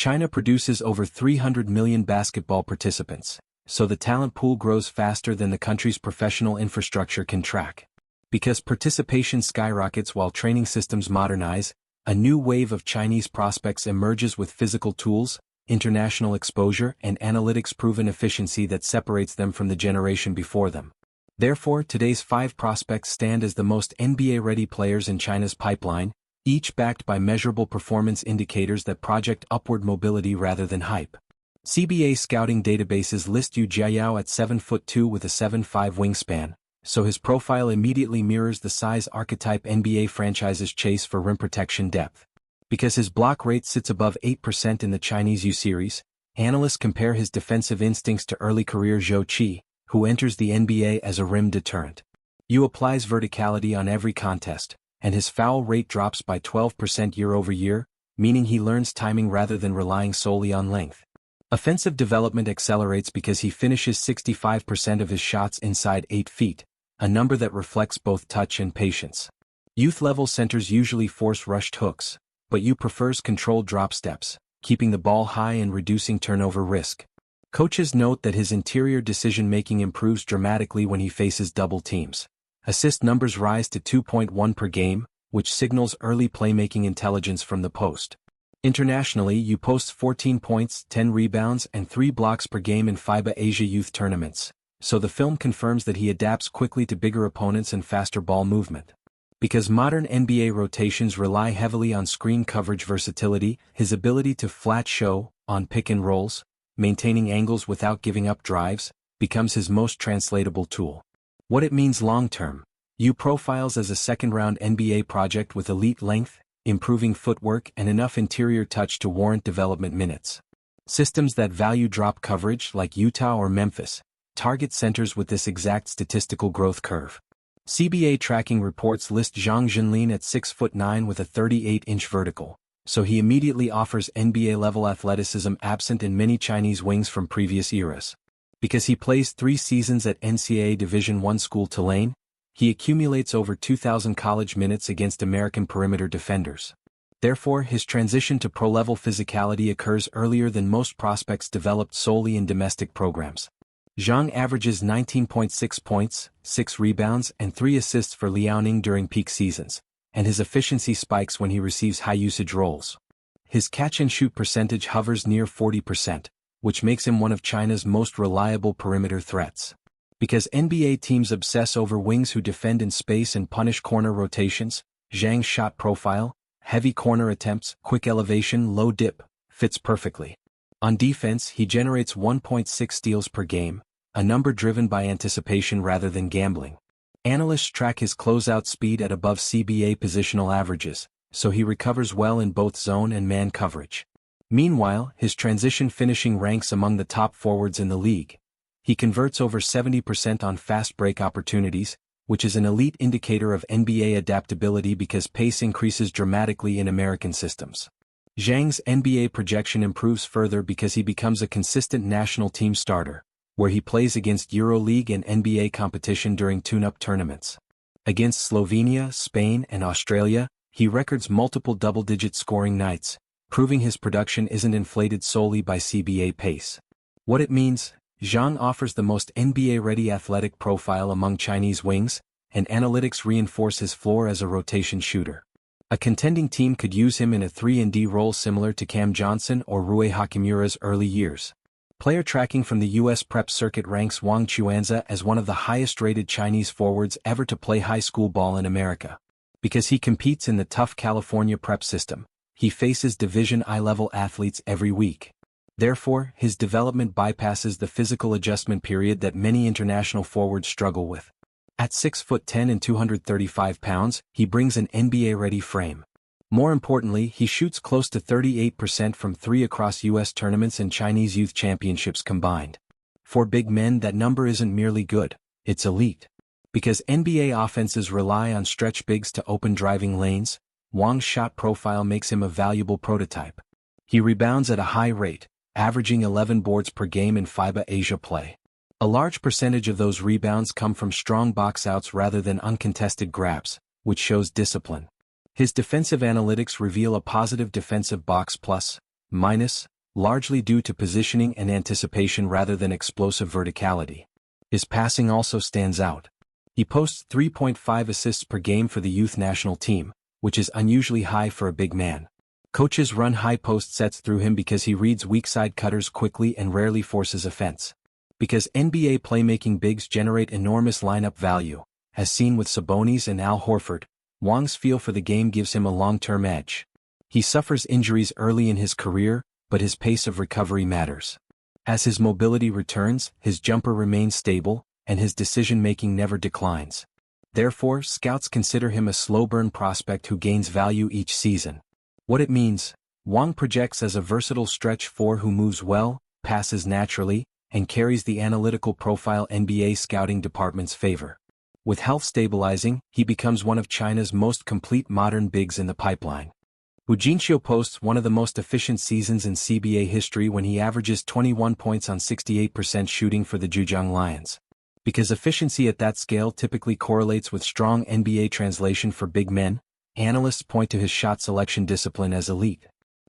China produces over 300 million basketball participants, so the talent pool grows faster than the country's professional infrastructure can track. Because participation skyrockets while training systems modernize, a new wave of Chinese prospects emerges with physical tools, international exposure and analytics-proven efficiency that separates them from the generation before them. Therefore, today's 5 prospects stand as the most NBA-ready players in China's pipeline, each backed by measurable performance indicators that project upward mobility rather than hype. CBA scouting databases list Yu Jiayao at 7'2" with a 7'5" wingspan, so his profile immediately mirrors the size archetype NBA franchises chase for rim protection depth. Because his block rate sits above 8% in the Chinese U Series, analysts compare his defensive instincts to early career Zhou Qi, who enters the NBA as a rim deterrent. Yu applies verticality on every contest, and his foul rate drops by 12% year-over-year, meaning he learns timing rather than relying solely on length. Offensive development accelerates because he finishes 65% of his shots inside 8 feet, a number that reflects both touch and patience. Youth-level centers usually force rushed hooks, but Yu prefers controlled drop steps, keeping the ball high and reducing turnover risk. Coaches note that his interior decision-making improves dramatically when he faces double teams. Assist numbers rise to 2.1 per game, which signals early playmaking intelligence from the post. Internationally, Yu posts 14 points, 10 rebounds and 3 blocks per game in FIBA Asia Youth tournaments, so the film confirms that he adapts quickly to bigger opponents and faster ball movement. Because modern NBA rotations rely heavily on screen coverage versatility, his ability to flat show, on pick and rolls, maintaining angles without giving up drives, becomes his most translatable tool. What it means long-term: Yu profiles as a second-round NBA project with elite length, improving footwork and enough interior touch to warrant development minutes. Systems that value drop coverage, like Utah or Memphis, target centers with this exact statistical growth curve. CBA tracking reports list Zhang Jinlin at 6'9" with a 38-inch vertical, so he immediately offers NBA-level athleticism absent in many Chinese wings from previous eras. Because he plays 3 seasons at NCAA Division I school Tulane, he accumulates over 2,000 college minutes against American perimeter defenders. Therefore, his transition to pro-level physicality occurs earlier than most prospects developed solely in domestic programs. Zhang averages 19.6 points, 6 rebounds and 3 assists for Liaoning during peak seasons, and his efficiency spikes when he receives high-usage roles. His catch-and-shoot percentage hovers near 40%, which makes him one of China's most reliable perimeter threats. Because NBA teams obsess over wings who defend in space and punish corner rotations, Zhang's shot profile, heavy corner attempts, quick elevation, low dip, fits perfectly. On defense, he generates 1.6 steals per game, a number driven by anticipation rather than gambling. Analysts track his closeout speed at above CBA positional averages, so he recovers well in both zone and man coverage. Meanwhile, his transition finishing ranks among the top forwards in the league. He converts over 70% on fast break opportunities, which is an elite indicator of NBA adaptability because pace increases dramatically in American systems. Zhang's NBA projection improves further because he becomes a consistent national team starter, where he plays against EuroLeague and NBA competition during tune-up tournaments. Against Slovenia, Spain, and Australia, he records multiple double-digit scoring nights, proving his production isn't inflated solely by CBA pace. What it means: Zhang offers the most NBA-ready athletic profile among Chinese wings, and analytics reinforce his floor as a rotation shooter. A contending team could use him in a 3-and-D role similar to Cam Johnson or Rui Hachimura's early years. Player tracking from the U.S. prep circuit ranks Wang Chuanza as one of the highest-rated Chinese forwards ever to play high school ball in America. Because he competes in the tough California prep system, he faces Division I-level athletes every week. Therefore, his development bypasses the physical adjustment period that many international forwards struggle with. At 6'10" and 235 pounds, he brings an NBA-ready frame. More importantly, he shoots close to 38% from 3 across U.S. tournaments and Chinese youth championships combined. For big men, that number isn't merely good, it's elite. Because NBA offenses rely on stretch bigs to open driving lanes, Wang's shot profile makes him a valuable prototype. He rebounds at a high rate, averaging 11 boards per game in FIBA Asia play. A large percentage of those rebounds come from strong box-outs rather than uncontested grabs, which shows discipline. His defensive analytics reveal a positive defensive box plus, minus, largely due to positioning and anticipation rather than explosive verticality. His passing also stands out. He posts 3.5 assists per game for the youth national team, which is unusually high for a big man. Coaches run high post sets through him because he reads weak side cutters quickly and rarely forces offense. Because NBA playmaking bigs generate enormous lineup value, as seen with Sabonis and Al Horford, Wang's feel for the game gives him a long-term edge. He suffers injuries early in his career, but his pace of recovery matters. As his mobility returns, his jumper remains stable, and his decision-making never declines. Therefore, scouts consider him a slow-burn prospect who gains value each season. What it means: Wang projects as a versatile stretch four who moves well, passes naturally, and carries the analytical profile NBA scouting departments favor. With health stabilizing, he becomes one of China's most complete modern bigs in the pipeline. Hu Jinxiu posts one of the most efficient seasons in CBA history when he averages 21 points on 68% shooting for the Zhejiang Lions. Because efficiency at that scale typically correlates with strong NBA translation for big men, analysts point to his shot selection discipline as elite.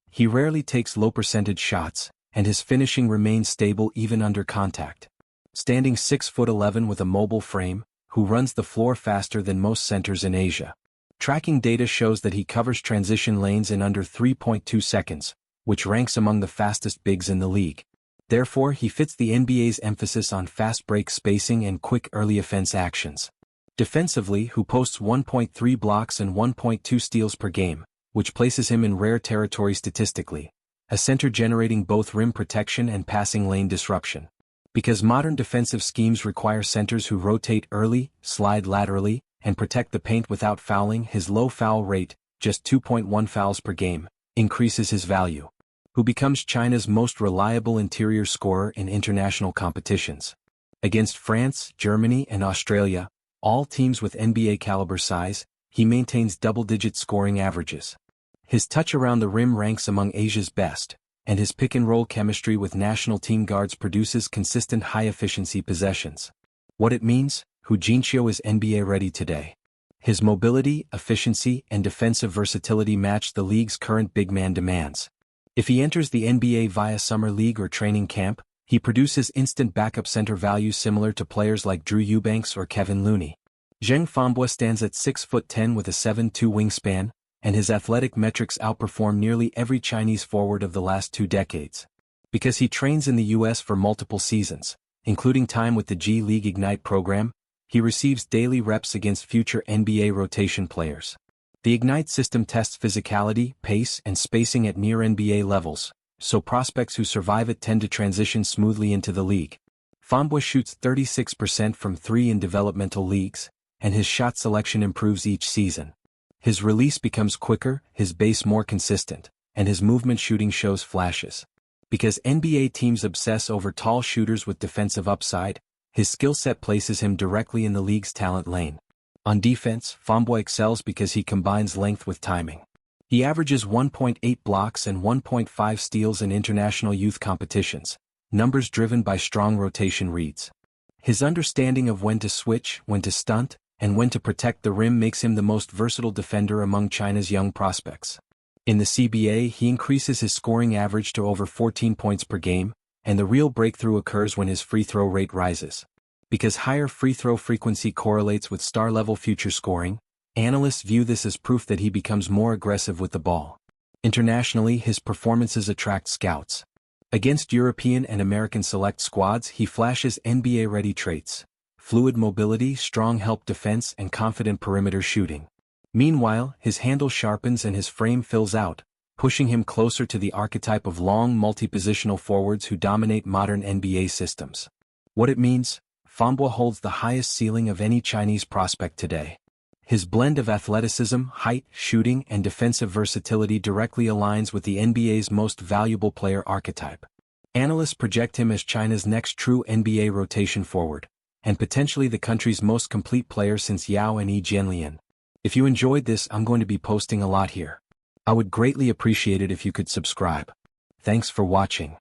He rarely takes low percentage shots, and his finishing remains stable even under contact. Standing 6'11" with a mobile frame, Hu runs the floor faster than most centers in Asia. Tracking data shows that he covers transition lanes in under 3.2 seconds, which ranks among the fastest bigs in the league. Therefore, he fits the NBA's emphasis on fast break spacing and quick early offense actions. Defensively, Hu posts 1.3 blocks and 1.2 steals per game, which places him in rare territory statistically, a center generating both rim protection and passing lane disruption. Because modern defensive schemes require centers who rotate early, slide laterally, and protect the paint without fouling, his low foul rate, just 2.1 fouls per game, increases his value. Hu becomes China's most reliable interior scorer in international competitions. Against France, Germany, and Australia, all teams with NBA caliber size, he maintains double-digit scoring averages. His touch around the rim ranks among Asia's best, and his pick-and-roll chemistry with national team guards produces consistent high-efficiency possessions. What it means: Hu Jinxiu is NBA-ready today. His mobility, efficiency, and defensive versatility match the league's current big man demands. If he enters the NBA via summer league or training camp, he produces instant backup center value similar to players like Drew Eubanks or Kevin Looney. Zheng Fambua stands at 6'10" with a 7'2" wingspan, and his athletic metrics outperform nearly every Chinese forward of the last 2 decades. Because he trains in the US for multiple seasons, including time with the G League Ignite program, he receives daily reps against future NBA rotation players. The Ignite system tests physicality, pace, and spacing at near NBA levels, so prospects who survive it tend to transition smoothly into the league. Fambua shoots 36% from 3 in developmental leagues, and his shot selection improves each season. His release becomes quicker, his base more consistent, and his movement shooting shows flashes. Because NBA teams obsess over tall shooters with defensive upside, his skill set places him directly in the league's talent lane. On defense, Fambua excels because he combines length with timing. He averages 1.8 blocks and 1.5 steals in international youth competitions, numbers driven by strong rotation reads. His understanding of when to switch, when to stunt, and when to protect the rim makes him the most versatile defender among China's young prospects. In the CBA, he increases his scoring average to over 14 points per game, and the real breakthrough occurs when his free throw rate rises. Because higher free throw frequency correlates with star-level future scoring, analysts view this as proof that he becomes more aggressive with the ball. Internationally, his performances attract scouts. Against European and American select squads, he flashes NBA-ready traits: fluid mobility, strong help defense, and confident perimeter shooting. Meanwhile, his handle sharpens and his frame fills out, pushing him closer to the archetype of long multi-positional forwards who dominate modern NBA systems. What it means: Fambua holds the highest ceiling of any Chinese prospect today. His blend of athleticism, height, shooting, and defensive versatility directly aligns with the NBA's most valuable player archetype. Analysts project him as China's next true NBA rotation forward, and potentially the country's most complete player since Yao and Yi Jianlian. If you enjoyed this, I'm going to be posting a lot here. I would greatly appreciate it if you could subscribe. Thanks for watching.